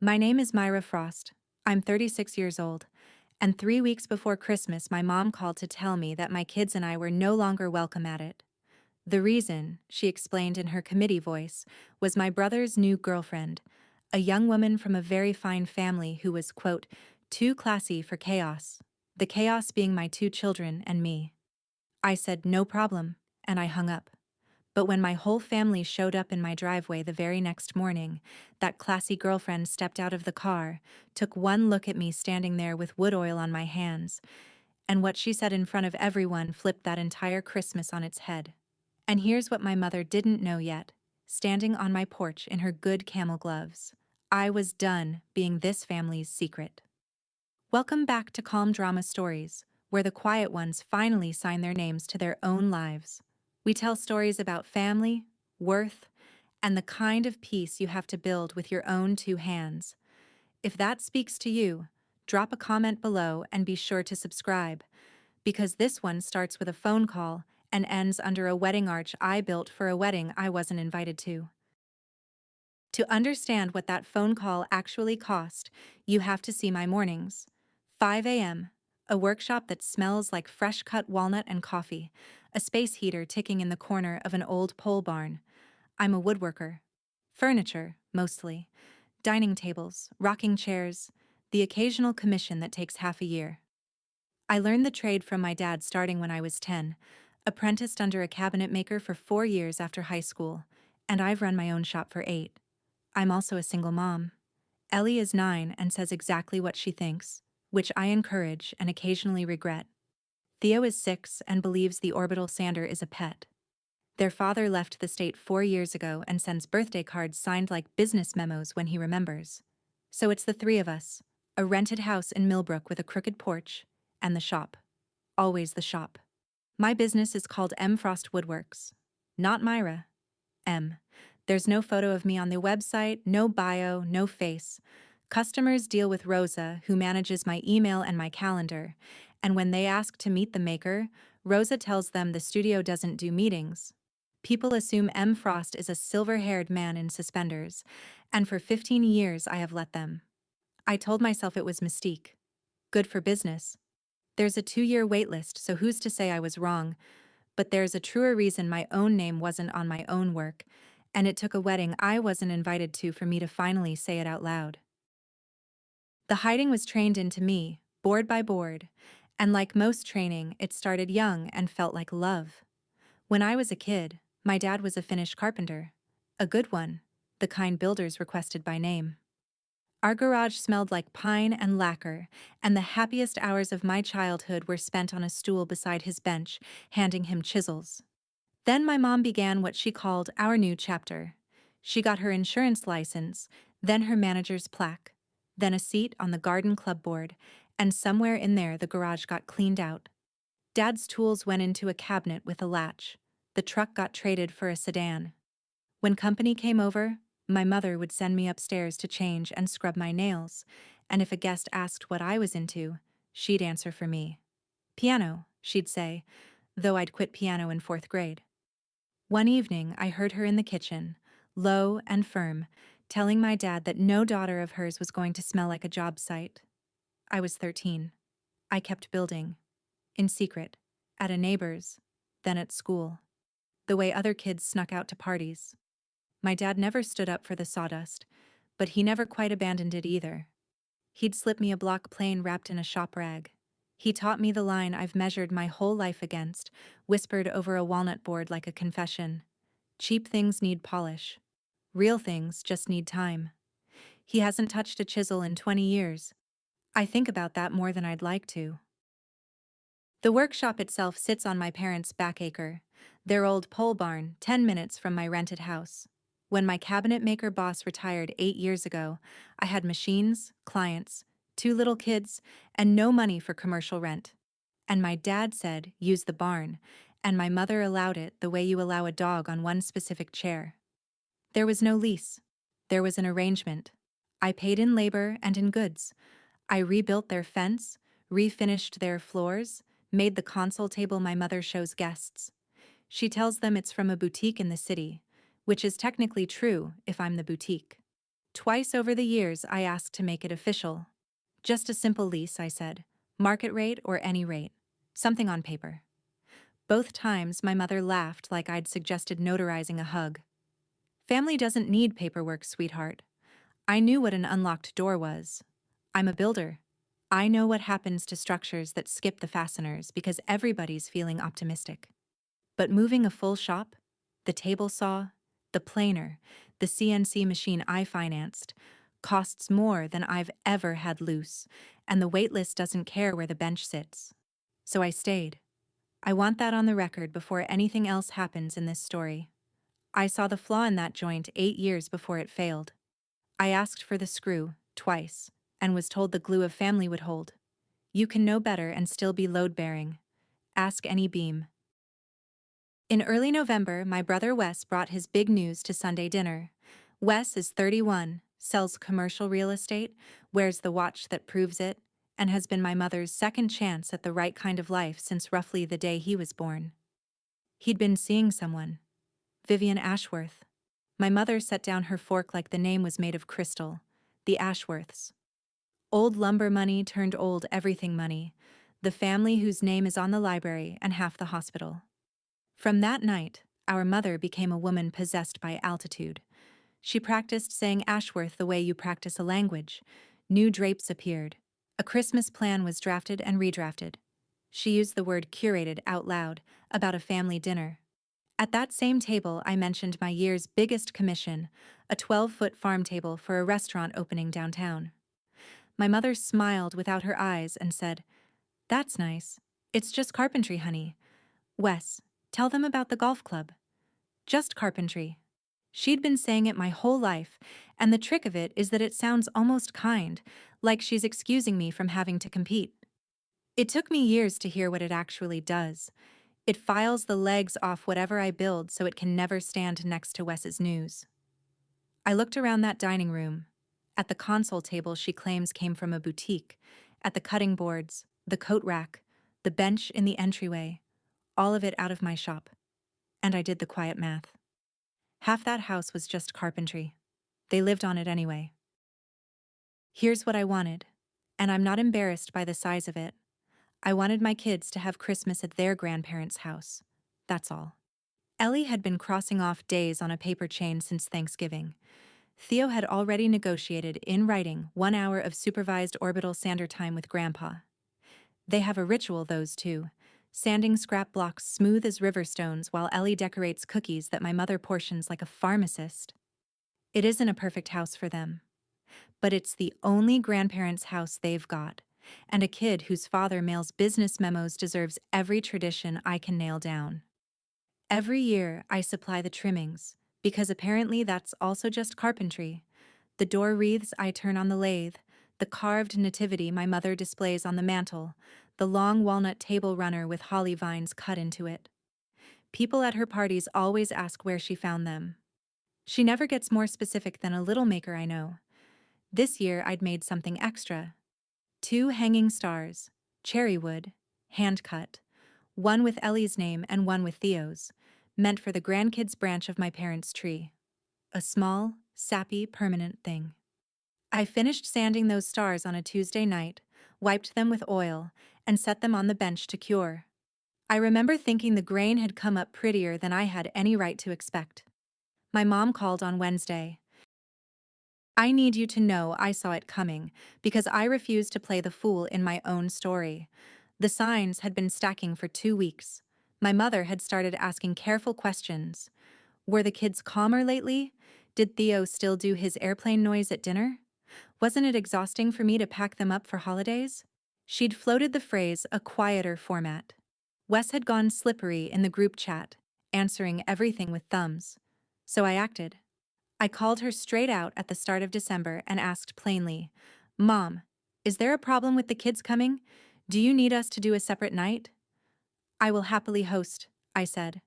My name is Myra Frost. I'm 36 years old, and 3 weeks before Christmas, my mom called to tell me that my kids and I were no longer welcome at it. The reason, she explained in her committee voice, was my brother's new girlfriend, a young woman from a very fine family who was, quote, too classy for chaos, the chaos being my two children and me. I said no problem, and I hung up. But when my whole family showed up in my driveway the very next morning, that classy girlfriend stepped out of the car, took one look at me standing there with wood oil on my hands, and what she said in front of everyone flipped that entire Christmas on its head. And here's what my mother didn't know yet. Standing on my porch in her good camel gloves, I was done being this family's secret. Welcome back to Calm Drama Stories, where the quiet ones finally sign their names to their own lives. We tell stories about family, worth, and the kind of peace you have to build with your own two hands. If that speaks to you, drop a comment below and be sure to subscribe, because this one starts with a phone call and ends under a wedding arch I built for a wedding I wasn't invited to. To understand what that phone call actually cost, you have to see my mornings. 5 a.m., a workshop that smells like fresh-cut walnut and coffee, a space heater ticking in the corner of an old pole barn. I'm a woodworker. Furniture, mostly. Dining tables, rocking chairs, the occasional commission that takes half a year. I learned the trade from my dad starting when I was 10, apprenticed under a cabinet maker for 4 years after high school, and I've run my own shop for 8. I'm also a single mom. Ellie is 9 and says exactly what she thinks, which I encourage and occasionally regret. Theo is 6 and believes the orbital sander is a pet. Their father left the state 4 years ago and sends birthday cards signed like business memos when he remembers. So it's the three of us, a rented house in Millbrook with a crooked porch, and the shop. Always the shop. My business is called M. Frost Woodworks. Not Myra. M. There's no photo of me on the website, no bio, no face. Customers deal with Rosa, who manages my email and my calendar, and when they ask to meet the maker, Rosa tells them the studio doesn't do meetings. People assume M. Frost is a silver-haired man in suspenders, and for 15 years I have let them. I told myself it was mystique. Good for business. There's a 2-year waitlist, so who's to say I was wrong? But there's a truer reason my own name wasn't on my own work, and it took a wedding I wasn't invited to for me to finally say it out loud. The hiding was trained into me, board by board, and like most training, it started young and felt like love. When I was a kid, my dad was a Finnish carpenter. A good one, the kind builders requested by name. Our garage smelled like pine and lacquer, and the happiest hours of my childhood were spent on a stool beside his bench, handing him chisels. Then my mom began what she called our new chapter. She got her insurance license, then her manager's plaque, then a seat on the garden club board, and somewhere in there the garage got cleaned out. Dad's tools went into a cabinet with a latch. The truck got traded for a sedan. When company came over, my mother would send me upstairs to change and scrub my nails, and if a guest asked what I was into, she'd answer for me. Piano, she'd say, though I'd quit piano in 4th grade. One evening, I heard her in the kitchen, low and firm, telling my dad that no daughter of hers was going to smell like a job site. I was 13. I kept building. In secret. At a neighbor's. Then at school. The way other kids snuck out to parties. My dad never stood up for the sawdust, but he never quite abandoned it either. He'd slip me a block plane wrapped in a shop rag. He taught me the line I've measured my whole life against, whispered over a walnut board like a confession. Cheap things need polish. Real things just need time. He hasn't touched a chisel in 20 years. I think about that more than I'd like to. The workshop itself sits on my parents' back acre, their old pole barn, 10 minutes from my rented house. When my cabinet maker boss retired 8 years ago, I had machines, clients, 2 little kids, and no money for commercial rent. And my dad said, use the barn, and my mother allowed it the way you allow a dog on one specific chair. There was no lease. There was an arrangement. I paid in labor and in goods. I rebuilt their fence, refinished their floors, made the console table my mother shows guests. She tells them it's from a boutique in the city, which is technically true if I'm the boutique. Twice over the years, I asked to make it official. Just a simple lease, I said. Market rate or any rate. Something on paper. Both times, my mother laughed like I'd suggested notarizing a hug. Family doesn't need paperwork, sweetheart. I knew what an unlocked door was. I'm a builder. I know what happens to structures that skip the fasteners because everybody's feeling optimistic. But moving a full shop, the table saw, the planer, the CNC machine I financed, costs more than I've ever had loose, and the waitlist doesn't care where the bench sits. So I stayed. I want that on the record before anything else happens in this story. I saw the flaw in that joint 8 years before it failed. I asked for the screw, twice, and was told the glue of family would hold. You can know better and still be load-bearing. Ask any beam. In early November, my brother Wes brought his big news to Sunday dinner. Wes is 31, sells commercial real estate, wears the watch that proves it, and has been my mother's second chance at the right kind of life since roughly the day he was born. He'd been seeing someone. Vivian Ashworth. My mother set down her fork like the name was made of crystal. The Ashworths. Old lumber money turned old everything money. The family whose name is on the library and half the hospital. From that night, our mother became a woman possessed by altitude. She practiced saying Ashworth the way you practice a language. New drapes appeared. A Christmas plan was drafted and redrafted. She used the word curated out loud about a family dinner. At that same table, I mentioned my year's biggest commission, a 12-foot farm table for a restaurant opening downtown. My mother smiled without her eyes and said, "That's nice. It's just carpentry, honey. Wes, tell them about the golf club." Just carpentry. She'd been saying it my whole life, and the trick of it is that it sounds almost kind, like she's excusing me from having to compete. It took me years to hear what it actually does. It files the legs off whatever I build so it can never stand next to Wes's news. I looked around that dining room. At the console table she claims came from a boutique, at the cutting boards, the coat rack, the bench in the entryway, all of it out of my shop. And I did the quiet math. Half that house was just carpentry. They lived on it anyway. Here's what I wanted, and I'm not embarrassed by the size of it. I wanted my kids to have Christmas at their grandparents' house. That's all. Ellie had been crossing off days on a paper chain since Thanksgiving. Theo had already negotiated, in writing, 1 hour of supervised orbital sander time with Grandpa. They have a ritual, those two, sanding scrap blocks smooth as river stones while Ellie decorates cookies that my mother portions like a pharmacist. It isn't a perfect house for them, but it's the only grandparents' house they've got, and a kid whose father mails business memos deserves every tradition I can nail down. Every year, I supply the trimmings, because apparently that's also just carpentry. The door wreaths I turn on the lathe, the carved nativity my mother displays on the mantel, the long walnut table runner with holly vines cut into it. People at her parties always ask where she found them. She never gets more specific than a little maker I know. This year I'd made something extra. 2 hanging stars, cherry wood, hand-cut, one with Ellie's name and one with Theo's, meant for the grandkids' branch of my parents' tree. A small, sappy, permanent thing. I finished sanding those stars on a Tuesday night, wiped them with oil, and set them on the bench to cure. I remember thinking the grain had come up prettier than I had any right to expect. My mom called on Wednesday. "I need you to know I saw it coming, because I refused to play the fool in my own story. The signs had been stacking for 2 weeks. My mother had started asking careful questions. Were the kids calmer lately? Did Theo still do his airplane noise at dinner? Wasn't it exhausting for me to pack them up for holidays?" She'd floated the phrase, "a quieter format." Wes had gone slippery in the group chat, answering everything with thumbs. So I acted. I called her straight out at the start of December and asked plainly, "Mom, is there a problem with the kids coming? Do you need us to do a separate night?" "I will happily host," I said.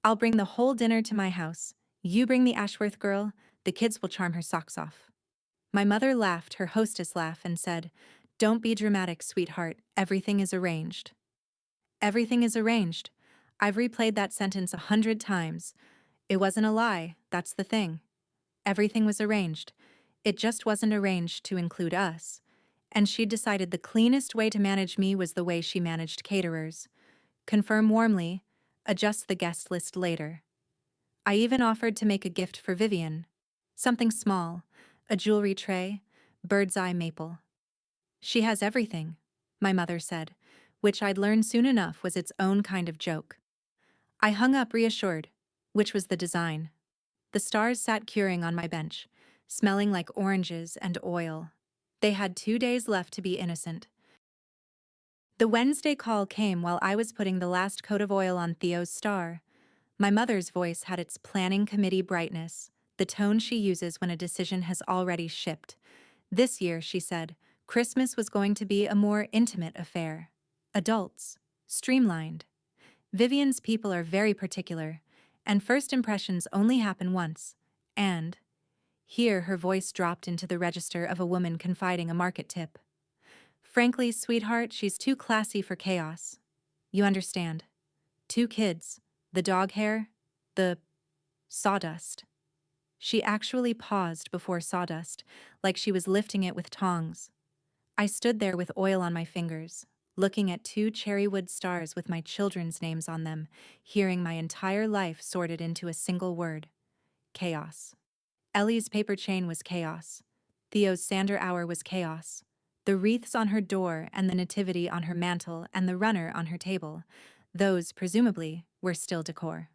"I'll bring the whole dinner to my house. You bring the Ashworth girl, the kids will charm her socks off." My mother laughed her hostess laugh and said, "Don't be dramatic, sweetheart. Everything is arranged." Everything is arranged. I've replayed that sentence 100 times. It wasn't a lie, that's the thing. Everything was arranged. It just wasn't arranged to include us, and she decided the cleanest way to manage me was the way she managed caterers. Confirm warmly, adjust the guest list later. I even offered to make a gift for Vivian. Something small, a jewelry tray, bird's eye maple. She has everything, my mother said, which I'd learned soon enough was its own kind of joke. I hung up reassured, which was the design. The stars sat curing on my bench, smelling like oranges and oil. They had 2 days left to be innocent. The Wednesday call came while I was putting the last coat of oil on Theo's star. My mother's voice had its planning committee brightness, the tone she uses when a decision has already shipped. This year, she said, Christmas was going to be a more intimate affair. Adults. Streamlined. Vivian's people are very particular, and first impressions only happen once. And, here her voice dropped into the register of a woman confiding a market tip. Frankly, sweetheart, she's too classy for chaos. You understand. 2 kids, the dog hair, the sawdust. She actually paused before sawdust, like she was lifting it with tongs. I stood there with oil on my fingers, looking at 2 cherrywood stars with my children's names on them, hearing my entire life sorted into a single word. Chaos. Ellie's paper chain was chaos. Theo's sander hour was chaos. The wreaths on her door and the nativity on her mantle and the runner on her table, those, presumably, were still decor.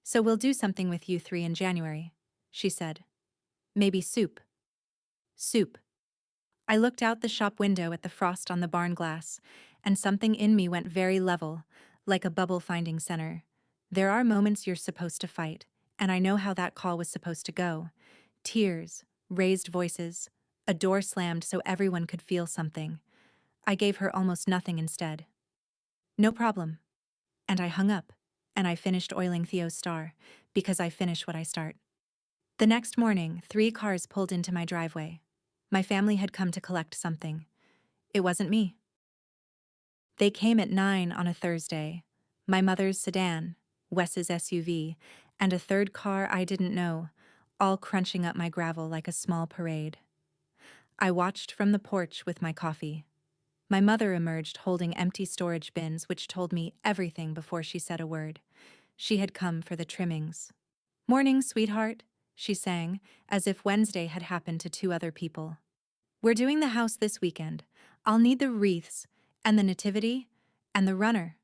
So we'll do something with you 3 in January, she said. Maybe soup. Soup. I looked out the shop window at the frost on the barn glass, and something in me went very level, like a bubble finding center. There are moments you're supposed to fight, and I know how that call was supposed to go. Tears, raised voices, a door slammed so everyone could feel something. I gave her almost nothing instead. No problem. And I hung up, and I finished oiling Theo's star, because I finish what I start. The next morning, 3 cars pulled into my driveway. My family had come to collect something. It wasn't me. They came at 9 on a Thursday. My mother's sedan, Wes's SUV, and a 3rd car I didn't know, all crunching up my gravel like a small parade. I watched from the porch with my coffee. My mother emerged holding empty storage bins which told me everything before she said a word. She had come for the trimmings. Morning, sweetheart, she sang, as if Wednesday had happened to 2 other people. We're doing the house this weekend. I'll need the wreaths, and the nativity, and the runner.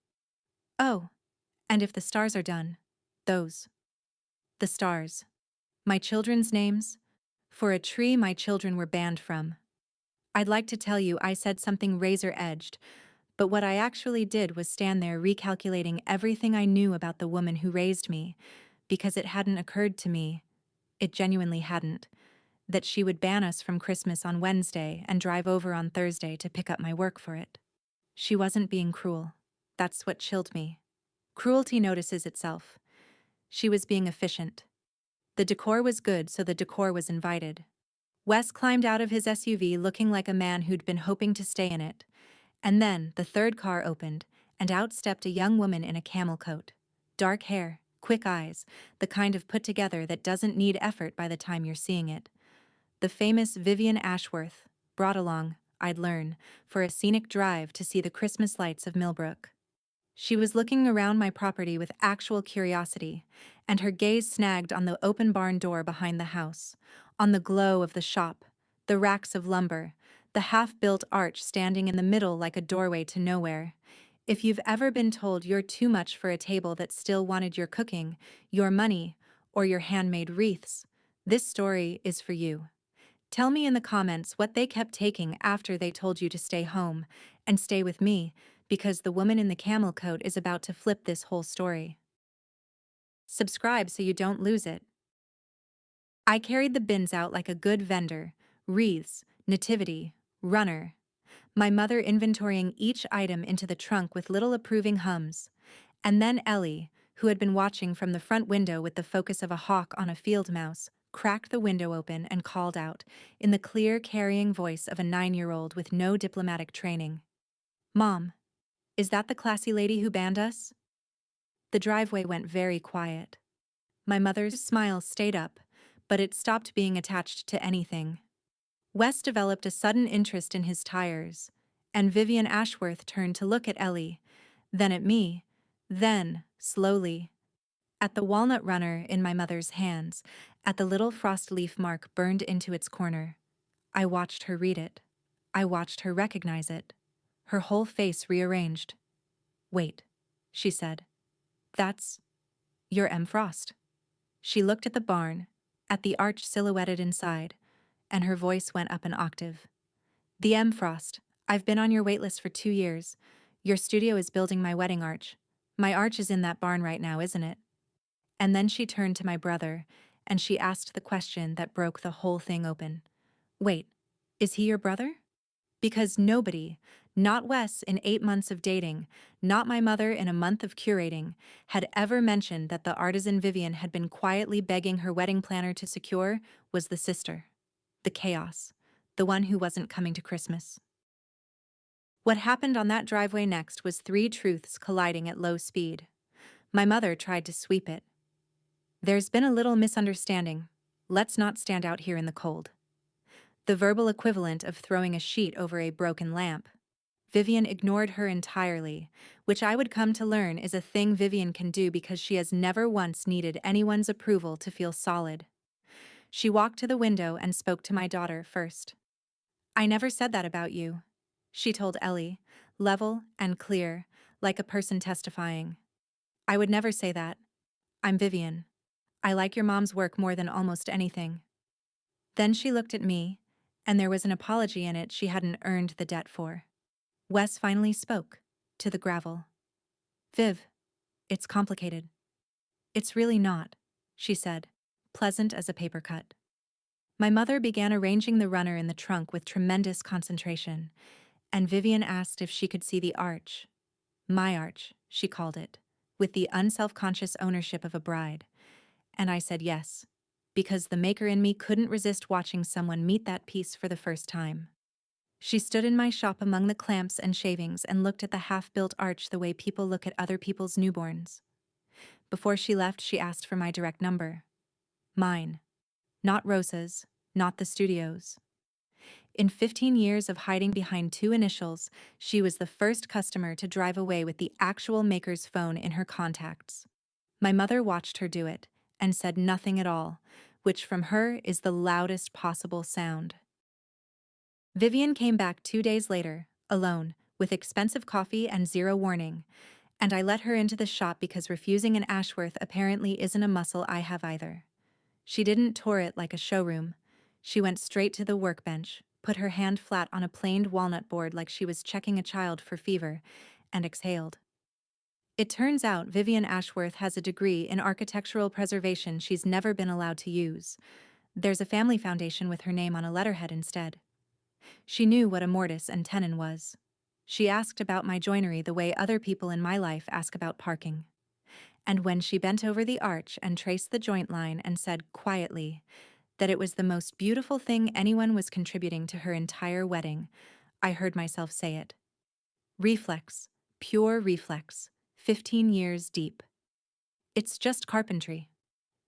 Oh, and if the stars are done, those. The stars. My children's names. For a tree my children were banned from. I'd like to tell you I said something razor-edged, but what I actually did was stand there recalculating everything I knew about the woman who raised me, because it hadn't occurred to me, it genuinely hadn't, that she would ban us from Christmas on Wednesday and drive over on Thursday to pick up my work for it. She wasn't being cruel. That's what chilled me. Cruelty notices itself. She was being efficient. The decor was good, so the decor was invited. Wes climbed out of his SUV looking like a man who'd been hoping to stay in it. And then the 3rd car opened, and out stepped a young woman in a camel coat. Dark hair, quick eyes, the kind of put together that doesn't need effort by the time you're seeing it. The famous Vivian Ashworth, brought along, I'd learn, for a scenic drive to see the Christmas lights of Millbrook. She was looking around my property with actual curiosity, and her gaze snagged on the open barn door behind the house, on the glow of the shop, the racks of lumber, the half-built arch standing in the middle like a doorway to nowhere. If you've ever been told you're too much for a table that still wanted your cooking, your money, or your handmade wreaths, this story is for you. Tell me in the comments what they kept taking after they told you to stay home, and stay with me, because the woman in the camel coat is about to flip this whole story. Subscribe so you don't lose it. I carried the bins out like a good vendor, wreaths, nativity, runner. My mother inventorying each item into the trunk with little approving hums. And then Ellie, who had been watching from the front window with the focus of a hawk on a field mouse, cracked the window open and called out, in the clear, carrying voice of a 9-year-old with no diplomatic training. Mom, is that the classy lady who banned us? The driveway went very quiet. My mother's smile stayed up, but it stopped being attached to anything. Wes developed a sudden interest in his tires, and Vivian Ashworth turned to look at Ellie, then at me, then, slowly, at the walnut runner in my mother's hands, at the little frost leaf mark burned into its corner. I watched her read it. I watched her recognize it. Her whole face rearranged. "Wait," she said. "That's your M. Frost." She looked at the barn, at the arch silhouetted inside, and her voice went up an octave. "The M. Frost. I've been on your waitlist for 2 years. Your studio is building my wedding arch. My arch is in that barn right now, isn't it?" And then she turned to my brother, and she asked the question that broke the whole thing open. "Wait, is he your brother?" Because nobody, not Wes in 8 months of dating, not my mother in a month of curating, had ever mentioned that the artisan Vivian had been quietly begging her wedding planner to secure was the sister. The chaos. The one who wasn't coming to Christmas. What happened on that driveway next was three truths colliding at low speed. My mother tried to sweep it. "There's been a little misunderstanding. Let's not stand out here in the cold." The verbal equivalent of throwing a sheet over a broken lamp. Vivian ignored her entirely, which I would come to learn is a thing Vivian can do because she has never once needed anyone's approval to feel solid. She walked to the window and spoke to my daughter first. "I never said that about you," she told Ellie, level and clear, like a person testifying. "I would never say that. I'm Vivian. I like your mom's work more than almost anything." Then she looked at me, and there was an apology in it she hadn't earned the debt for. Wes finally spoke, to the gravel. "Viv, it's complicated." "It's really not," she said, pleasant as a paper cut. My mother began arranging the runner in the trunk with tremendous concentration, and Vivian asked if she could see the arch. My arch, she called it, with the unselfconscious ownership of a bride. And I said yes, because the maker in me couldn't resist watching someone meet that piece for the first time. She stood in my shop among the clamps and shavings and looked at the half-built arch the way people look at other people's newborns. Before she left, she asked for my direct number. Mine. Not Rosa's, not the studio's. In 15 years of hiding behind two initials, she was the first customer to drive away with the actual maker's phone in her contacts. My mother watched her do it and said nothing at all, which from her is the loudest possible sound. Vivian came back 2 days later, alone, with expensive coffee and zero warning, and I let her into the shop because refusing an Ashworth apparently isn't a muscle I have either. She didn't tour it like a showroom. She went straight to the workbench, put her hand flat on a planed walnut board like she was checking a child for fever, and exhaled. It turns out Vivian Ashworth has a degree in architectural preservation she's never been allowed to use. There's a family foundation with her name on a letterhead instead. She knew what a mortise and tenon was. She asked about my joinery the way other people in my life ask about parking. And when she bent over the arch and traced the joint line and said quietly that it was the most beautiful thing anyone was contributing to her entire wedding, I heard myself say it. Reflex, pure reflex, 15 years deep. It's just carpentry.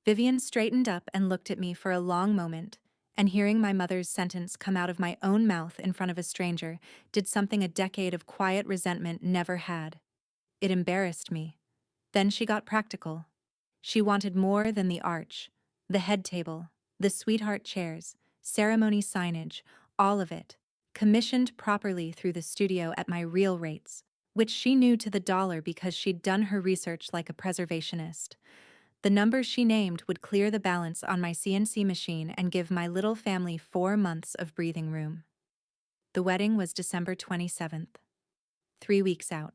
Vivian straightened up and looked at me for a long moment, and hearing my mother's sentence come out of my own mouth in front of a stranger did something a decade of quiet resentment never had. It embarrassed me. Then she got practical. She wanted more than the arch, the head table, the sweetheart chairs, ceremony signage, all of it, commissioned properly through the studio at my real rates, which she knew to the dollar because she'd done her research like a preservationist. The number she named would clear the balance on my CNC machine and give my little family 4 months of breathing room. The wedding was December 27th. 3 weeks out.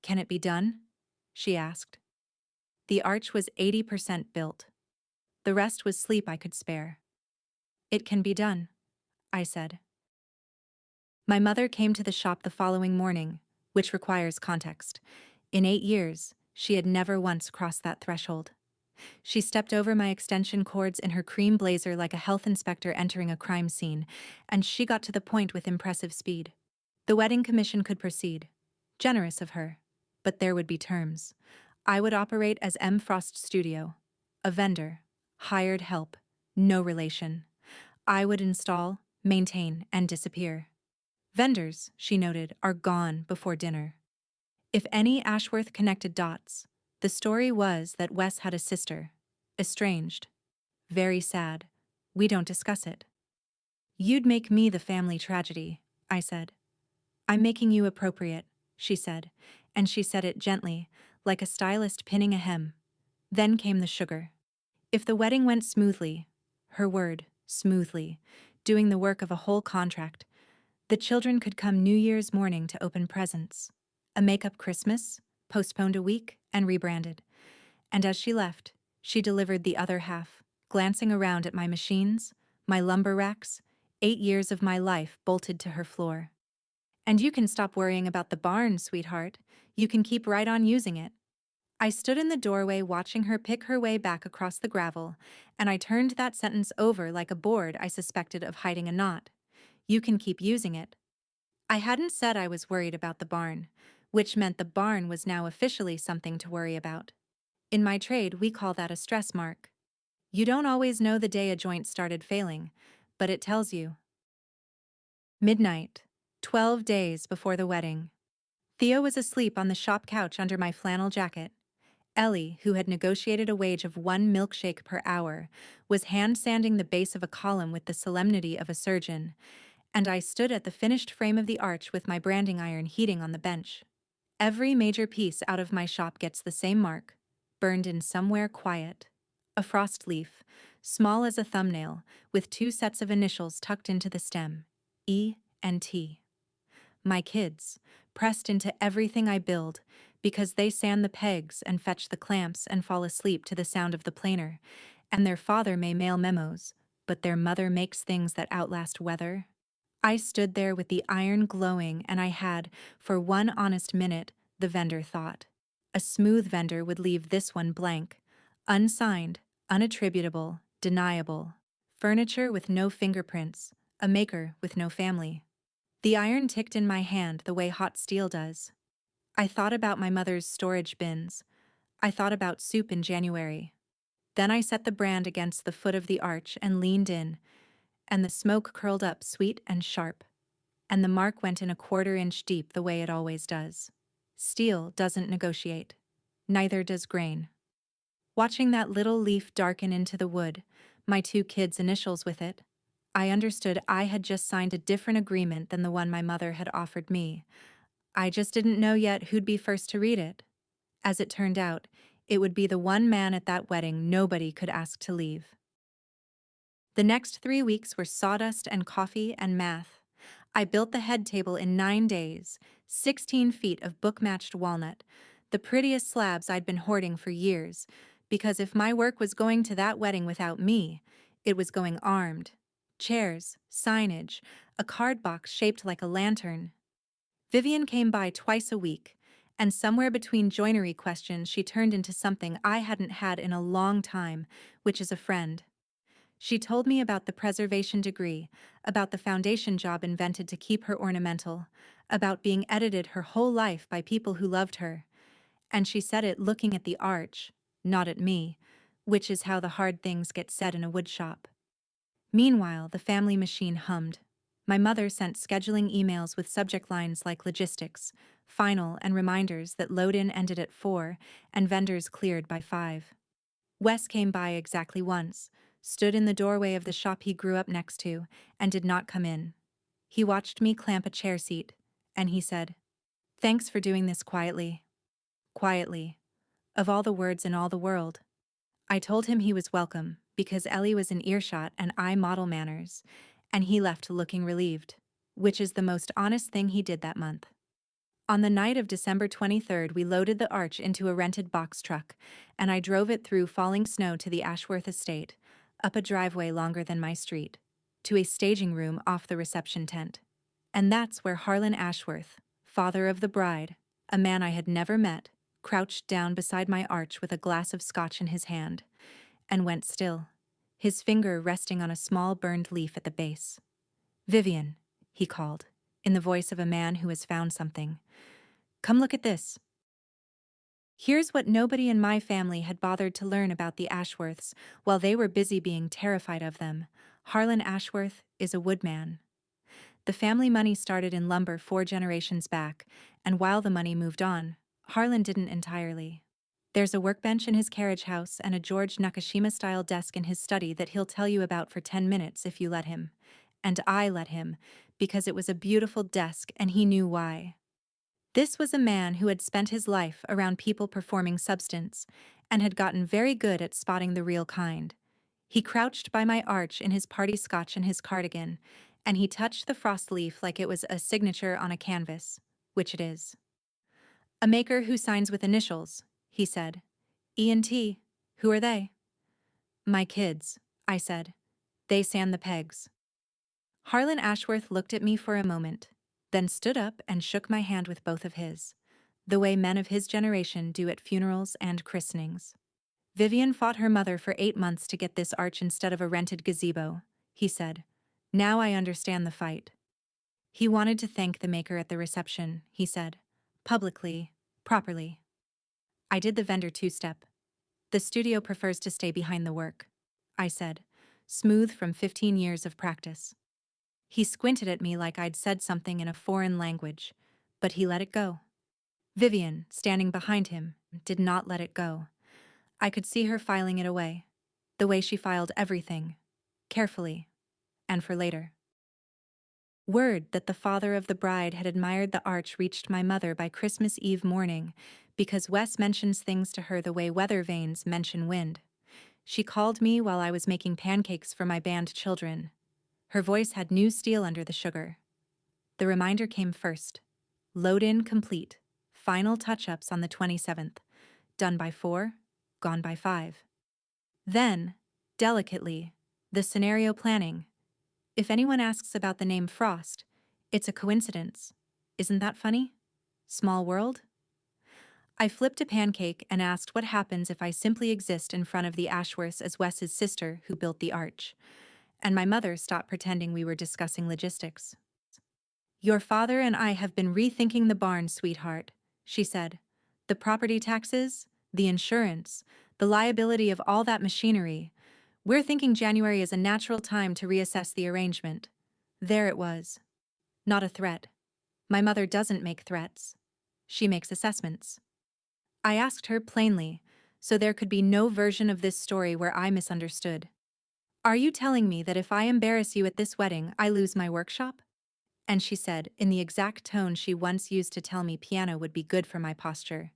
"Can it be done?" she asked. The arch was 80% built. The rest was sleep I could spare. "It can be done," I said. My mother came to the shop the following morning, which requires context. In 8 years, she had never once crossed that threshold. She stepped over my extension cords in her cream blazer like a health inspector entering a crime scene, and she got to the point with impressive speed. The wedding commission could proceed. Generous of her. But there would be terms. I would operate as M. Frost Studio. A vendor. Hired help. No relation. I would install, maintain, and disappear. Vendors, she noted, are gone before dinner. If any Ashworth connected dots, the story was that Wes had a sister. Estranged. Very sad. We don't discuss it. You'd make me the family tragedy, I said. I'm making you appropriate, she said, and she said it gently, like a stylist pinning a hem. Then came the sugar. If the wedding went smoothly, her word, smoothly, doing the work of a whole contract, the children could come New Year's morning to open presents. A make-up Christmas, postponed a week, and rebranded. And as she left, she delivered the other half, glancing around at my machines, my lumber racks, 8 years of my life bolted to her floor. And you can stop worrying about the barn, sweetheart. You can keep right on using it. I stood in the doorway watching her pick her way back across the gravel, and I turned that sentence over like a board I suspected of hiding a knot. You can keep using it. I hadn't said I was worried about the barn, which meant the barn was now officially something to worry about. In my trade, we call that a stress mark. You don't always know the day a joint started failing, but it tells you. Midnight, 12 days before the wedding. Theo was asleep on the shop couch under my flannel jacket. Ellie, who had negotiated a wage of 1 milkshake per hour, was hand-sanding the base of a column with the solemnity of a surgeon, and I stood at the finished frame of the arch with my branding iron heating on the bench. Every major piece out of my shop gets the same mark, burned in somewhere quiet. A frost leaf, small as a thumbnail, with 2 sets of initials tucked into the stem, E and T. My kids, pressed into everything I build, because they sand the pegs and fetch the clamps and fall asleep to the sound of the planer, and their father may mail memos, but their mother makes things that outlast weather. I stood there with the iron glowing, and I had, for one honest minute, the vendor thought. A smooth vendor would leave this one blank, unsigned, unattributable, deniable. Furniture with no fingerprints, a maker with no family. The iron ticked in my hand the way hot steel does. I thought about my mother's storage bins. I thought about soup in January. Then I set the brand against the foot of the arch and leaned in, and the smoke curled up sweet and sharp. And the mark went in a 1/4 inch deep the way it always does. Steel doesn't negotiate. Neither does grain. Watching that little leaf darken into the wood, my 2 kids' initials with it, I understood I had just signed a different agreement than the one my mother had offered me. I just didn't know yet who'd be first to read it. As it turned out, it would be the one man at that wedding nobody could ask to leave. The next 3 weeks were sawdust and coffee and math. I built the head table in 9 days, 16 feet of book-matched walnut, the prettiest slabs I'd been hoarding for years, because if my work was going to that wedding without me, it was going armed. Chairs, signage, a card box shaped like a lantern. Vivian came by twice a week, and somewhere between joinery questions she turned into something I hadn't had in a long time, which is a friend. She told me about the preservation degree, about the foundation job invented to keep her ornamental, about being edited her whole life by people who loved her. And she said it looking at the arch, not at me, which is how the hard things get said in a woodshop. Meanwhile, the family machine hummed. My mother sent scheduling emails with subject lines like logistics, final, and reminders that load-in ended at 4 and vendors cleared by 5. Wes came by exactly once, stood in the doorway of the shop he grew up next to, and did not come in. He watched me clamp a chair seat, and he said, "Thanks for doing this quietly." Quietly. Of all the words in all the world. I told him he was welcome, because Ellie was in earshot and I model manners, and he left looking relieved, which is the most honest thing he did that month. On the night of December 23rd, we loaded the arch into a rented box truck, and I drove it through falling snow to the Ashworth estate, up a driveway longer than my street, to a staging room off the reception tent. And that's where Harlan Ashworth, father of the bride, a man I had never met, crouched down beside my arch with a glass of scotch in his hand, and went still, his finger resting on a small burned leaf at the base. "Vivian," he called, in the voice of a man who has found something. "Come look at this." Here's what nobody in my family had bothered to learn about the Ashworths while they were busy being terrified of them. Harlan Ashworth is a woodman. The family money started in lumber 4 generations back, and while the money moved on, Harlan didn't entirely. There's a workbench in his carriage house and a George Nakashima-style desk in his study that he'll tell you about for 10 minutes if you let him. And I let him, because it was a beautiful desk and he knew why. This was a man who had spent his life around people performing substance and had gotten very good at spotting the real kind. He crouched by my arch in his party scotch and his cardigan, and he touched the frost leaf like it was a signature on a canvas, which it is. A maker who signs with initials, he said. E&T, who are they? My kids, I said. They sand the pegs. Harlan Ashworth looked at me for a moment, then stood up and shook my hand with both of his, the way men of his generation do at funerals and christenings. Vivian fought her mother for 8 months to get this arch instead of a rented gazebo, he said. Now I understand the fight. He wanted to thank the maker at the reception, he said. Publicly, properly. I did the vendor two-step. The studio prefers to stay behind the work, I said, smooth from 15 years of practice. He squinted at me like I'd said something in a foreign language, but he let it go. Vivian, standing behind him, did not let it go. I could see her filing it away, the way she filed everything, carefully, and for later. Word that the father of the bride had admired the arch reached my mother by Christmas Eve morning, because Wes mentions things to her the way weather vanes mention wind. She called me while I was making pancakes for my band children. Her voice had new steel under the sugar. The reminder came first. Load-in complete. Final touch-ups on the 27th. Done by 4, gone by 5. Then, delicately, the scenario planning. If anyone asks about the name Frost, it's a coincidence. Isn't that funny? Small world? I flipped a pancake and asked what happens if I simply exist in front of the Ashworths as Wes's sister who built the arch. And my mother stopped pretending we were discussing logistics. Your father and I have been rethinking the barn, sweetheart, she said. The property taxes, the insurance, the liability of all that machinery. We're thinking January is a natural time to reassess the arrangement. There it was. Not a threat. My mother doesn't make threats. She makes assessments. I asked her plainly, so there could be no version of this story where I misunderstood. Are you telling me that if I embarrass you at this wedding, I lose my workshop? And she said, in the exact tone she once used to tell me piano would be good for my posture,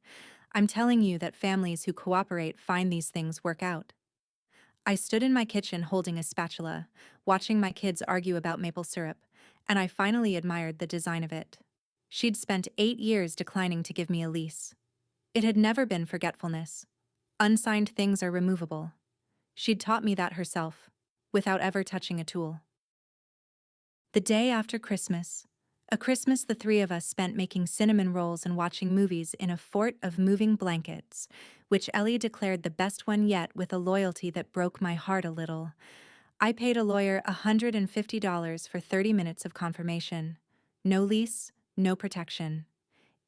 I'm telling you that families who cooperate find these things work out. I stood in my kitchen holding a spatula, watching my kids argue about maple syrup, and I finally admired the design of it. She'd spent 8 years declining to give me a lease. It had never been forgetfulness. Unsigned things are removable. She'd taught me that herself, without ever touching a tool. The day after Christmas, a Christmas the three of us spent making cinnamon rolls and watching movies in a fort of moving blankets, which Ellie declared the best one yet with a loyalty that broke my heart a little. I paid a lawyer $150 for 30 minutes of confirmation. No lease, no protection.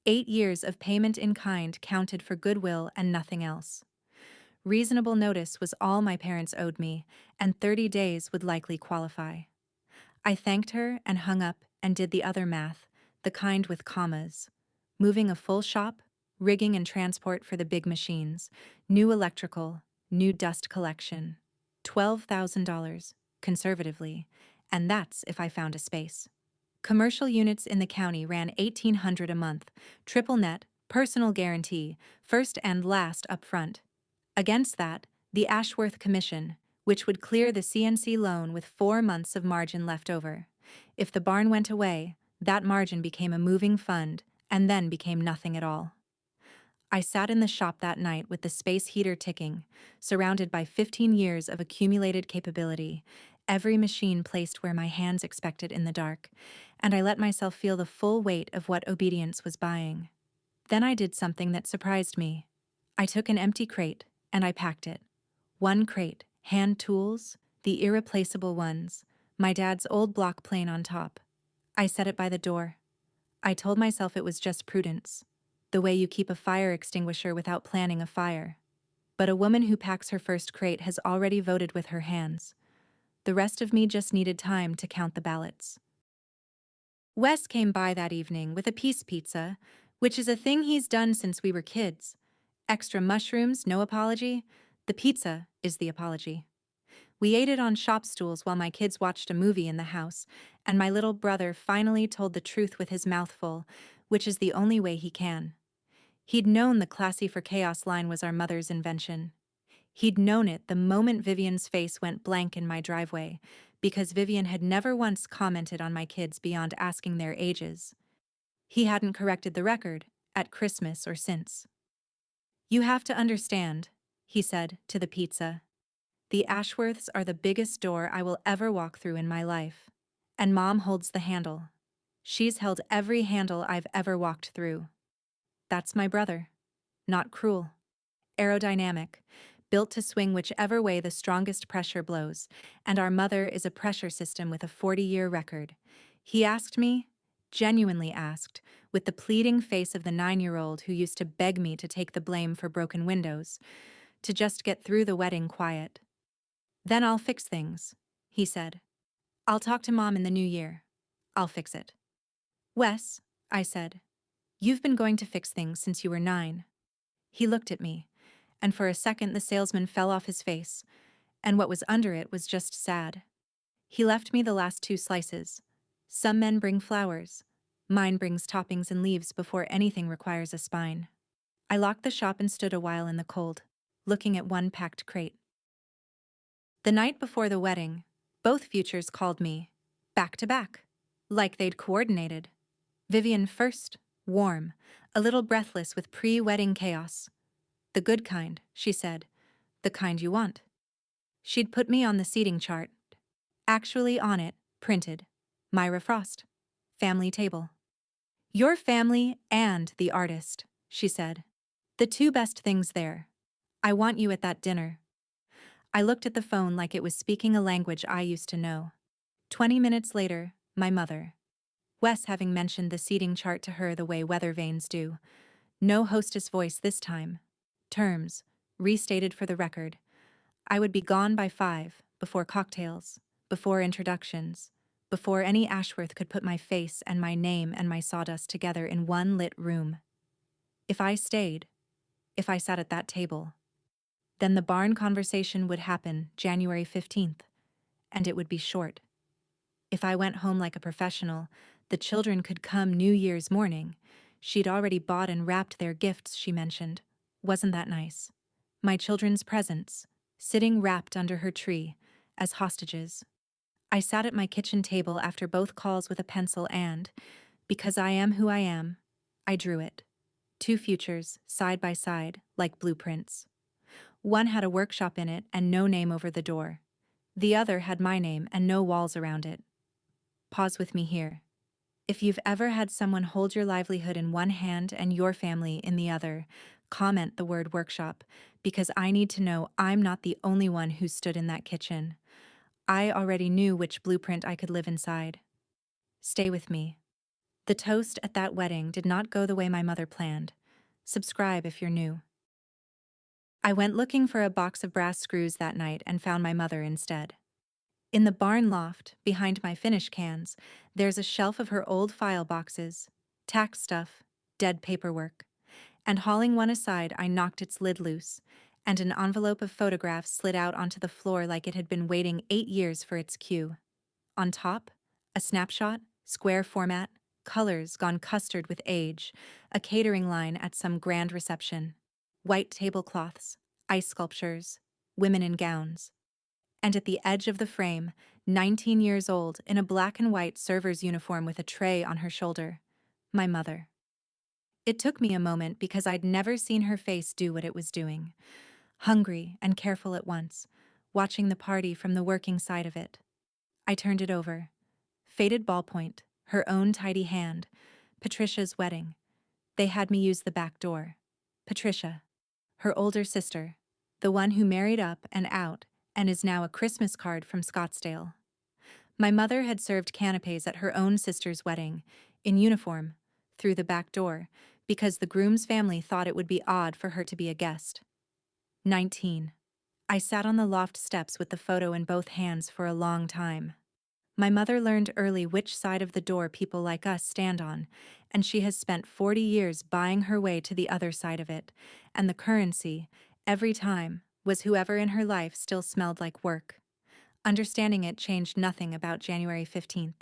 8 years of payment in kind counted for goodwill and nothing else. Reasonable notice was all my parents owed me, and 30 days would likely qualify. I thanked her and hung up and did the other math, the kind with commas. Moving a full shop, rigging and transport for the big machines, new electrical, new dust collection. $12,000, conservatively, and that's if I found a space. Commercial units in the county ran $1,800 a month, triple net, personal guarantee, first and last up front. Against that, the Ashworth Commission, which would clear the CNC loan with 4 months of margin left over. If the barn went away, that margin became a moving fund, and then became nothing at all. I sat in the shop that night with the space heater ticking, surrounded by 15 years of accumulated capability, every machine placed where my hands expected in the dark, and I let myself feel the full weight of what obedience was buying. Then I did something that surprised me. I took an empty crate, and I packed it. One crate, hand tools, the irreplaceable ones, my dad's old block plane on top. I set it by the door. I told myself it was just prudence. the way you keep a fire extinguisher without planning a fire. But a woman who packs her first crate has already voted with her hands. The rest of me just needed time to count the ballots. Wes came by that evening with a piece pizza, which is a thing he's done since we were kids. Extra mushrooms, no apology. The pizza is the apology. We ate it on shop stools while my kids watched a movie in the house, and my little brother finally told the truth with his mouth full, which is the only way he can. He'd known the classy for chaos line was our mother's invention. He'd known it the moment Vivian's face went blank in my driveway, because Vivian had never once commented on my kids beyond asking their ages. He hadn't corrected the record, at Christmas or since. "You have to understand," he said to the pizza. "The Ashworths are the biggest door I will ever walk through in my life. And Mom holds the handle. She's held every handle I've ever walked through. That's my brother. Not cruel. Aerodynamic, built to swing whichever way the strongest pressure blows, and our mother is a pressure system with a 40-year record." He asked me, genuinely asked, with the pleading face of the 9-year-old who used to beg me to take the blame for broken windows, to just get through the wedding quiet. "Then I'll fix things," he said. "I'll talk to Mom in the new year. I'll fix it." "Wes," I said, "you've been going to fix things since you were 9. He looked at me, and for a second the salesman fell off his face, and what was under it was just sad. He left me the last 2 slices. Some men bring flowers. Mine brings toppings and leaves before anything requires a spine. I locked the shop and stood a while in the cold, looking at one packed crate. The night before the wedding, both futures called me, back to back, like they'd coordinated. Vivian first, warm, a little breathless with pre-wedding chaos. "The good kind," she said, "the kind you want." She'd put me on the seating chart. Actually on it, printed, "Myra Frost. Family table." "Your family and the artist," she said. "The 2 best things there. I want you at that dinner." I looked at the phone like it was speaking a language I used to know. 20 minutes later, my mother. Wes having mentioned the seating chart to her the way weather vanes do. No hostess voice this time. Terms, restated for the record. I would be gone by 5, before cocktails, before introductions, before any Ashworth could put my face and my name and my sawdust together in one lit room. If I stayed, if I sat at that table, then the barn conversation would happen January 15th, and it would be short. If I went home like a professional, the children could come New Year's morning. She'd already bought and wrapped their gifts, she mentioned. Wasn't that nice? My children's presents, sitting wrapped under her tree, as hostages. I sat at my kitchen table after both calls with a pencil and, because I am who I am, I drew it. 2 futures, side by side, like blueprints. One had a workshop in it and no name over the door. The other had my name and no walls around it. Pause with me here. If you've ever had someone hold your livelihood in one hand and your family in the other, comment the word workshop, because I need to know I'm not the only one who stood in that kitchen. I already knew which blueprint I could live inside. Stay with me. The toast at that wedding did not go the way my mother planned. Subscribe if you're new. I went looking for a box of brass screws that night and found my mother instead. In the barn loft, behind my finish cans, there's a shelf of her old file boxes, tax stuff, dead paperwork. And hauling one aside, I knocked its lid loose, and an envelope of photographs slid out onto the floor like it had been waiting 8 years for its cue. On top, a snapshot, square format, colors gone custard with age, a catering line at some grand reception. White tablecloths, ice sculptures, women in gowns. And at the edge of the frame, 19 years old, in a black and white server's uniform with a tray on her shoulder, my mother. It took me a moment because I'd never seen her face do what it was doing. Hungry and careful at once, watching the party from the working side of it. I turned it over. Faded ballpoint, her own tidy hand. Patricia's wedding. They had me use the back door. Patricia. Her older sister, the one who married up and out and is now a Christmas card from Scottsdale. My mother had served canapés at her own sister's wedding, in uniform, through the back door, because the groom's family thought it would be odd for her to be a guest. 19. I sat on the loft steps with the photo in both hands for a long time. My mother learned early which side of the door people like us stand on, and she has spent 40 years buying her way to the other side of it, and the currency, every time, was whoever in her life still smelled like work. Understanding it changed nothing about January 15th.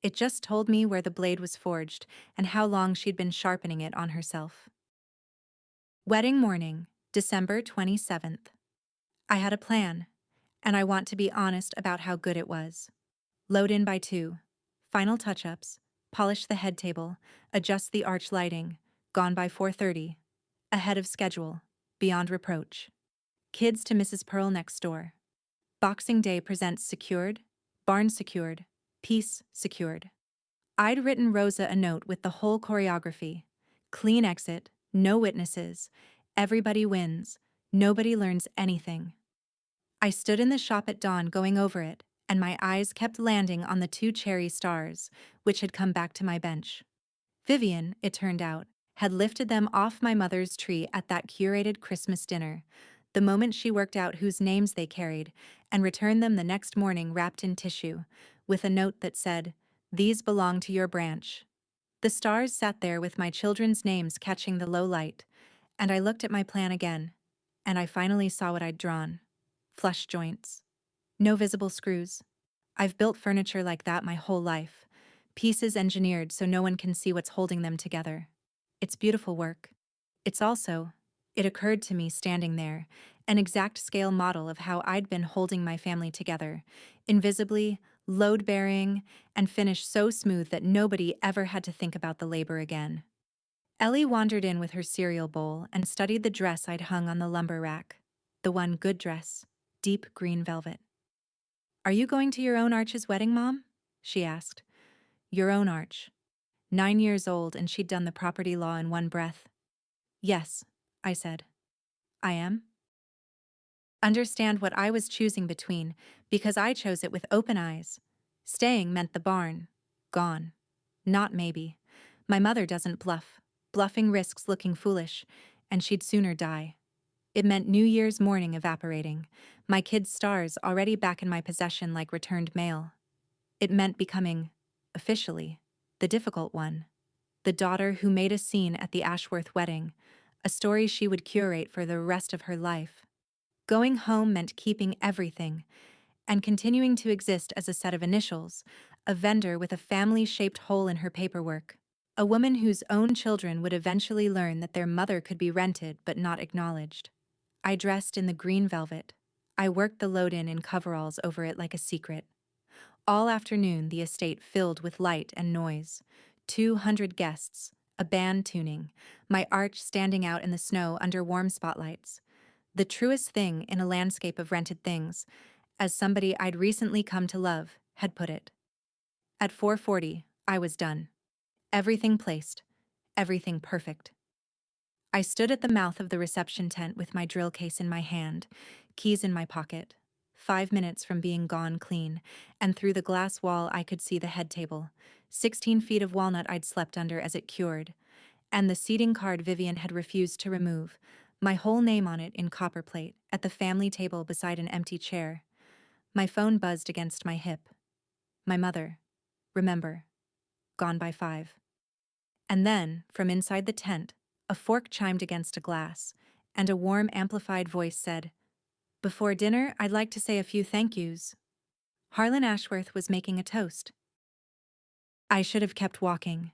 It just told me where the blade was forged and how long she'd been sharpening it on herself. Wedding morning, December 27th. I had a plan, and I want to be honest about how good it was. Load in by 2. Final touch-ups. Polish the head table. Adjust the arch lighting. Gone by 4:30. Ahead of schedule. Beyond reproach. Kids to Mrs. Pearl next door. Boxing Day presents secured. Barn secured. Peace secured. I'd written Rosa a note with the whole choreography. Clean exit. No witnesses. Everybody wins. Nobody learns anything. I stood in the shop at dawn going over it, and my eyes kept landing on the 2 cherry stars, which had come back to my bench. Vivian, it turned out, had lifted them off my mother's tree at that curated Christmas dinner, the moment she worked out whose names they carried, and returned them the next morning wrapped in tissue, with a note that said, "These belong to your branch." The stars sat there with my children's names catching the low light, and I looked at my plan again, and I finally saw what I'd drawn. Flush joints. No visible screws. I've built furniture like that my whole life. Pieces engineered so no one can see what's holding them together. It's beautiful work. It's also, it occurred to me standing there, an exact scale model of how I'd been holding my family together, invisibly, load-bearing, and finished so smooth that nobody ever had to think about the labor again. Ellie wandered in with her cereal bowl and studied the dress I'd hung on the lumber rack. The one good dress, deep green velvet. "Are you going to your own Arch's wedding, Mom?" she asked. Your own Arch. 9 years old, and she'd done the property law in one breath. "Yes," I said. "I am?" Understand what I was choosing between, because I chose it with open eyes. Staying meant the barn. Gone. Not maybe. My mother doesn't bluff. Bluffing risks looking foolish, and she'd sooner die. It meant New Year's morning evaporating, my kids' stars already back in my possession like returned mail. It meant becoming, officially, the difficult one. The daughter who made a scene at the Ashworth wedding, a story she would curate for the rest of her life. Going home meant keeping everything, and continuing to exist as a set of initials, a vendor with a family-shaped hole in her paperwork. A woman whose own children would eventually learn that their mother could be rented but not acknowledged. I dressed in the green velvet. I worked the load in coveralls over it like a secret. All afternoon the estate filled with light and noise. 200 guests, a band tuning, my arch standing out in the snow under warm spotlights. The truest thing in a landscape of rented things, as somebody I'd recently come to love had put it. At 4:40, I was done. Everything placed. Everything perfect. I stood at the mouth of the reception tent with my drill case in my hand, keys in my pocket. 5 minutes from being gone clean, and through the glass wall I could see the head table, 16 feet of walnut I'd slept under as it cured, and the seating card Vivian had refused to remove, my whole name on it in copper plate, at the family table beside an empty chair. My phone buzzed against my hip. My mother. Remember. Gone by 5. And then, from inside the tent, a fork chimed against a glass, and a warm, amplified voice said, "Before dinner, I'd like to say a few thank yous." Harlan Ashworth was making a toast. I should have kept walking.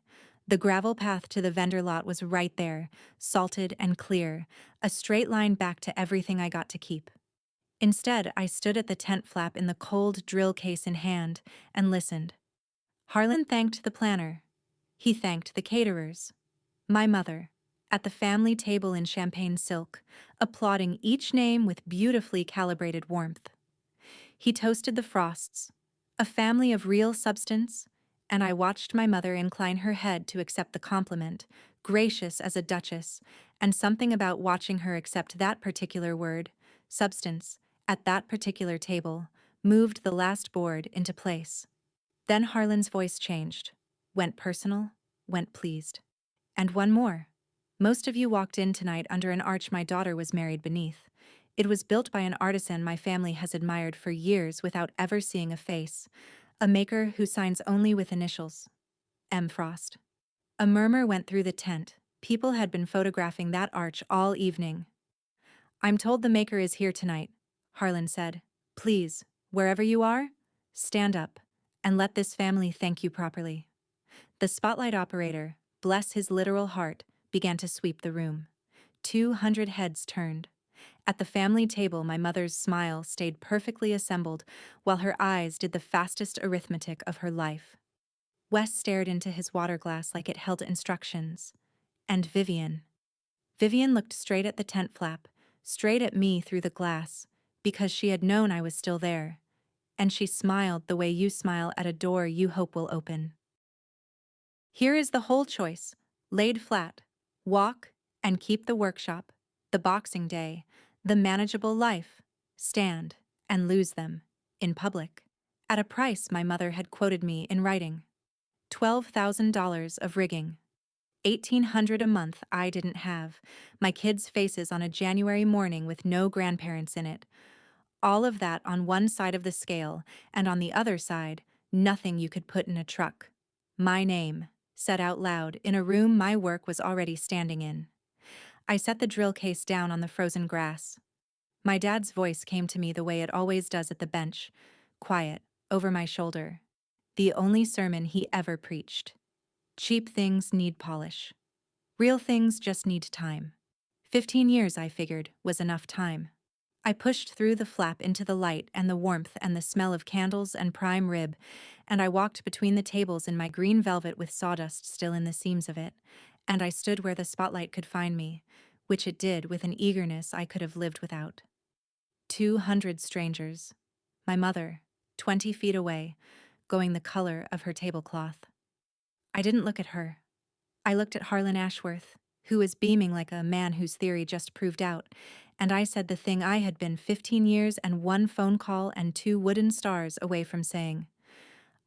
The gravel path to the vendor lot was right there, salted and clear, a straight line back to everything I got to keep. Instead, I stood at the tent flap in the cold drill case in hand and listened. Harlan thanked the planner. He thanked the caterers. My mother, at the family table in champagne silk, applauding each name with beautifully calibrated warmth. He toasted the Frosts, a family of real substance, and I watched my mother incline her head to accept the compliment, gracious as a duchess, and something about watching her accept that particular word, substance, at that particular table, moved the last board into place. Then Harlan's voice changed, went personal, went pleased. And one more. Most of you walked in tonight under an arch my daughter was married beneath. It was built by an artisan my family has admired for years without ever seeing a face, a maker who signs only with initials. M. Frost. A murmur went through the tent. People had been photographing that arch all evening. I'm told the maker is here tonight, Harlan said. Please, wherever you are, stand up and let this family thank you properly. The spotlight operator, bless his literal heart, began to sweep the room. 200 heads turned. At the family table, my mother's smile stayed perfectly assembled while her eyes did the fastest arithmetic of her life. Wes stared into his water glass like it held instructions. And Vivian. Vivian looked straight at the tent flap, straight at me through the glass, because she had known I was still there. And she smiled the way you smile at a door you hope will open. Here is the whole choice, laid flat, walk and keep the workshop, the boxing day, the manageable life, stand and lose them, in public, at a price my mother had quoted me in writing. $12,000 of rigging. $1,800 a month I didn't have, my kids' faces on a January morning with no grandparents in it. All of that on one side of the scale, and on the other side, nothing you could put in a truck. My name, said out loud in a room my work was already standing in. I set the drill case down on the frozen grass. My dad's voice came to me the way it always does at the bench, quiet, over my shoulder. The only sermon he ever preached. Cheap things need polish. Real things just need time. 15 years, I figured, was enough time. I pushed through the flap into the light and the warmth and the smell of candles and prime rib, and I walked between the tables in my green velvet with sawdust still in the seams of it, and I stood where the spotlight could find me, which it did with an eagerness I could have lived without. 200 strangers. My mother, 20 feet away, going the color of her tablecloth. I didn't look at her. I looked at Harlan Ashworth, who was beaming like a man whose theory just proved out, and I said the thing I had been 15 years and 1 phone call and 2 wooden stars away from saying.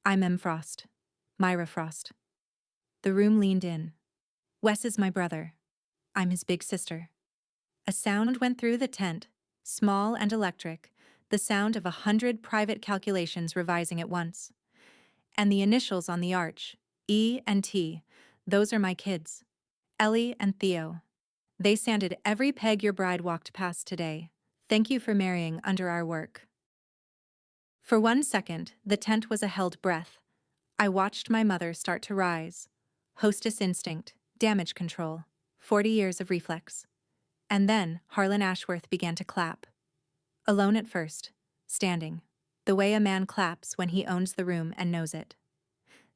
I'm M. Frost. Myra Frost. The room leaned in. Wes is my brother. I'm his big sister. A sound went through the tent, small and electric, the sound of 100 private calculations revising at once. And the initials on the arch, E and T, those are my kids. Ellie and Theo. They sanded every peg your bride walked past today. Thank you for marrying under our work. For 1 second, the tent was a held breath. I watched my mother start to rise. Hostess instinct, damage control, 40 years of reflex. And then Harlan Ashworth began to clap. Alone at first, standing, the way a man claps when he owns the room and knows it.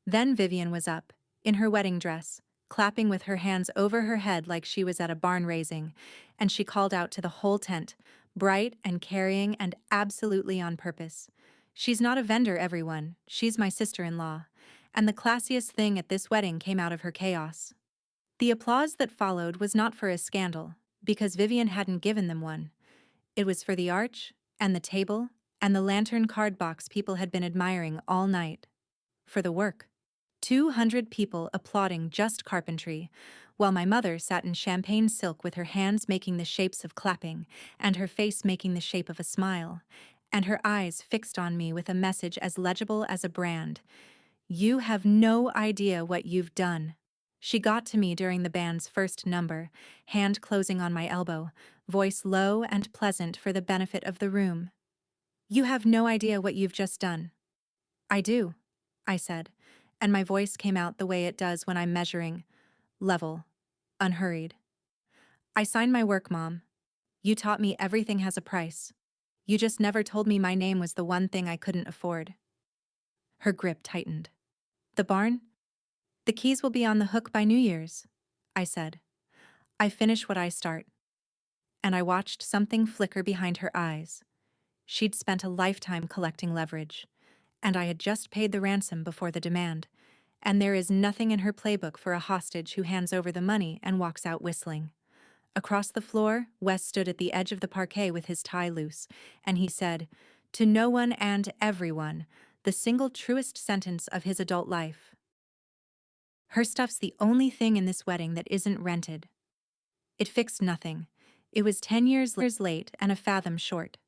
Then Vivian was up, in her wedding dress, clapping with her hands over her head like she was at a barn raising, and she called out to the whole tent, bright and carrying and absolutely on purpose. She's not a vendor, everyone. She's my sister-in-law. And the classiest thing at this wedding came out of her chaos. The applause that followed was not for a scandal, because Vivian hadn't given them one. It was for the arch, and the table, and the lantern card box people had been admiring all night. For the work. 200 people applauding just carpentry, while my mother sat in champagne silk with her hands making the shapes of clapping, and her face making the shape of a smile, and her eyes fixed on me with a message as legible as a brand. You have no idea what you've done. She got to me during the band's first number, hand closing on my elbow, voice low and pleasant for the benefit of the room. You have no idea what you've just done. I do, I said, and my voice came out the way it does when I'm measuring, level, unhurried. I signed my work, Mom. You taught me everything has a price. You just never told me my name was the one thing I couldn't afford. Her grip tightened. The barn? The keys will be on the hook by New Year's, I said. I finish what I start. And I watched something flicker behind her eyes. She'd spent a lifetime collecting leverage, and I had just paid the ransom before the demand, and there is nothing in her playbook for a hostage who hands over the money and walks out whistling. Across the floor, Wes stood at the edge of the parquet with his tie loose, and he said, to no one and everyone, the single truest sentence of his adult life. Her stuff's the only thing in this wedding that isn't rented. It fixed nothing. It was 10 years late and a fathom short.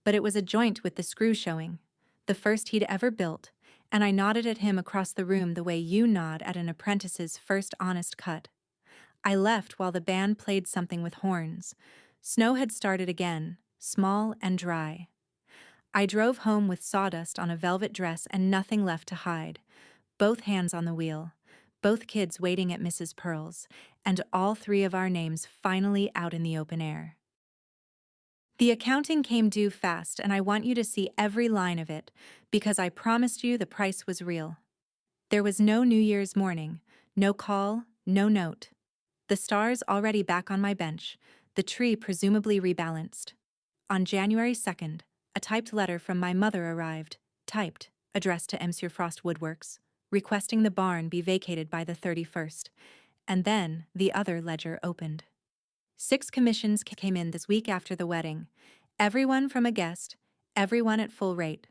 But it was a joint with the screw showing, the first he'd ever built, and I nodded at him across the room the way you nod at an apprentice's first honest cut. I left while the band played something with horns. Snow had started again, small and dry. I drove home with sawdust on a velvet dress and nothing left to hide, both hands on the wheel, both kids waiting at Mrs. Pearl's, and all three of our names finally out in the open air. The accounting came due fast, and I want you to see every line of it, because I promised you the price was real. There was no New Year's morning, no call, no note. The stars already back on my bench, the tree presumably rebalanced. On January 2nd, a typed letter from my mother arrived, typed, addressed to Monsieur Frost Woodworks, requesting the barn be vacated by the 31st, and then the other ledger opened. 6 commissions came in this week after the wedding, everyone from a guest, everyone at full rate.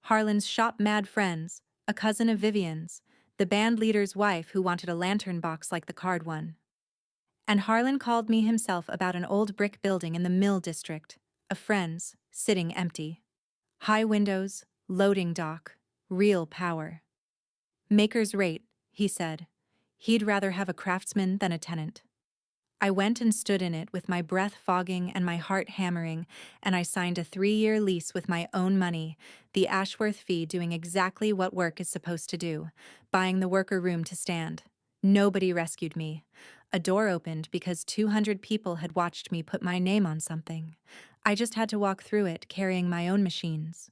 Harlan's shop-mad friends, a cousin of Vivian's, the band leader's wife who wanted a lantern box like the card one. And Harlan called me himself about an old brick building in the Mill District, a friend's, sitting empty. High windows, loading dock, real power. Maker's rate, he said. He'd rather have a craftsman than a tenant. I went and stood in it with my breath fogging and my heart hammering, and I signed a 3-year lease with my own money, the Ashworth fee doing exactly what work is supposed to do, buying the worker room to stand. Nobody rescued me. A door opened because 200 people had watched me put my name on something. I just had to walk through it, carrying my own machines.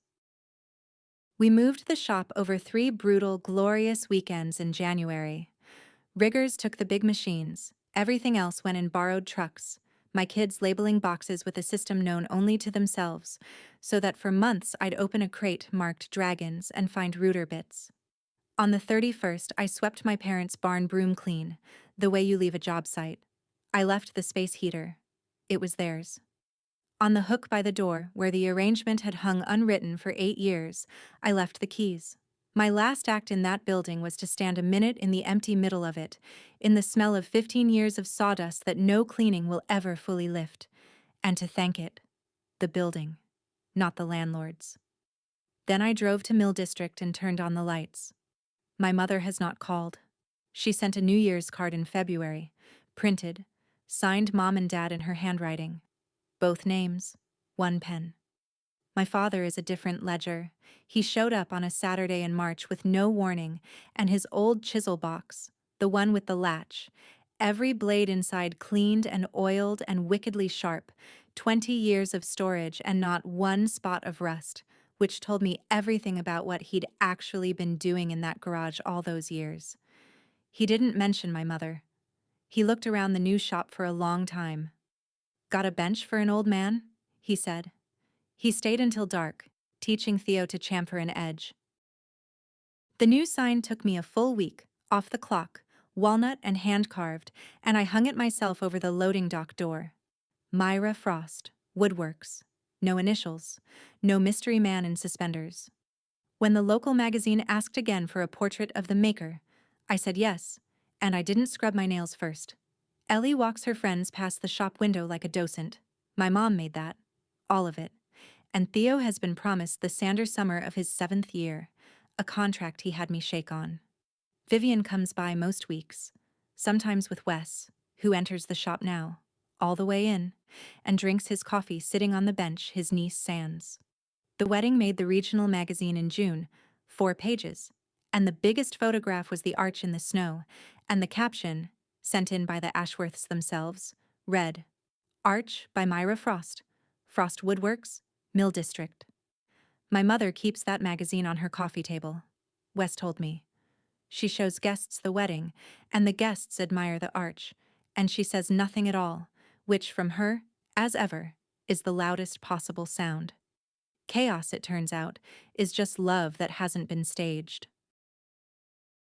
We moved the shop over 3 brutal, glorious weekends in January. Riggers took the big machines. Everything else went in borrowed trucks, my kids labeling boxes with a system known only to themselves, so that for months I'd open a crate marked dragons and find router bits. On the 31st, I swept my parents' barn broom clean, the way you leave a job site. I left the space heater. It was theirs. On the hook by the door, where the arrangement had hung unwritten for 8 years, I left the keys. My last act in that building was to stand a minute in the empty middle of it, in the smell of 15 years of sawdust that no cleaning will ever fully lift, and to thank it, the building, not the landlords. Then I drove to Mill District and turned on the lights. My mother has not called. She sent a New Year's card in February, printed, signed Mom and Dad in her handwriting. Both names, one pen. My father is a different ledger. He showed up on a Saturday in March with no warning, and his old chisel box, the one with the latch, every blade inside cleaned and oiled and wickedly sharp, 20 years of storage and not one spot of rust, which told me everything about what he'd actually been doing in that garage all those years. He didn't mention my mother. He looked around the new shop for a long time. "Got a bench for an old man?" he said. He stayed until dark, teaching Theo to chamfer an edge. The new sign took me a full week, off the clock, walnut and hand-carved, and I hung it myself over the loading dock door. Myra Frost, Woodworks. No initials, no mystery man in suspenders. When the local magazine asked again for a portrait of the maker, I said yes, and I didn't scrub my nails first. Ellie walks her friends past the shop window like a docent. My mom made that. All of it. And Theo has been promised the Sander summer of his 7th year, a contract he had me shake on. Vivian comes by most weeks, sometimes with Wes, who enters the shop now, all the way in, and drinks his coffee sitting on the bench his niece sands. The wedding made the regional magazine in June, 4 pages, and the biggest photograph was the arch in the snow, and the caption, sent in by the Ashworths themselves, read, "Arch by Myra Frost, Frost Woodworks, Mill District." My mother keeps that magazine on her coffee table, Wes told me. She shows guests the wedding, and the guests admire the arch, and she says nothing at all, which from her, as ever, is the loudest possible sound. Chaos, it turns out, is just love that hasn't been staged.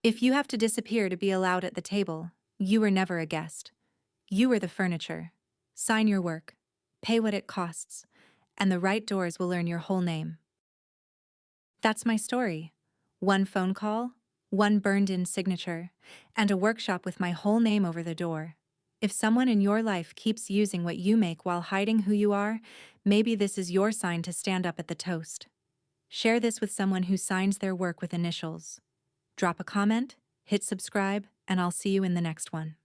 If you have to disappear to be allowed at the table, you were never a guest. You were the furniture. Sign your work, pay what it costs, and the right doors will learn your whole name. That's my story. One phone call, one burned-in signature, and a workshop with my whole name over the door. If someone in your life keeps using what you make while hiding who you are, maybe this is your sign to stand up at the toast. Share this with someone who signs their work with initials. Drop a comment, hit subscribe, and I'll see you in the next one.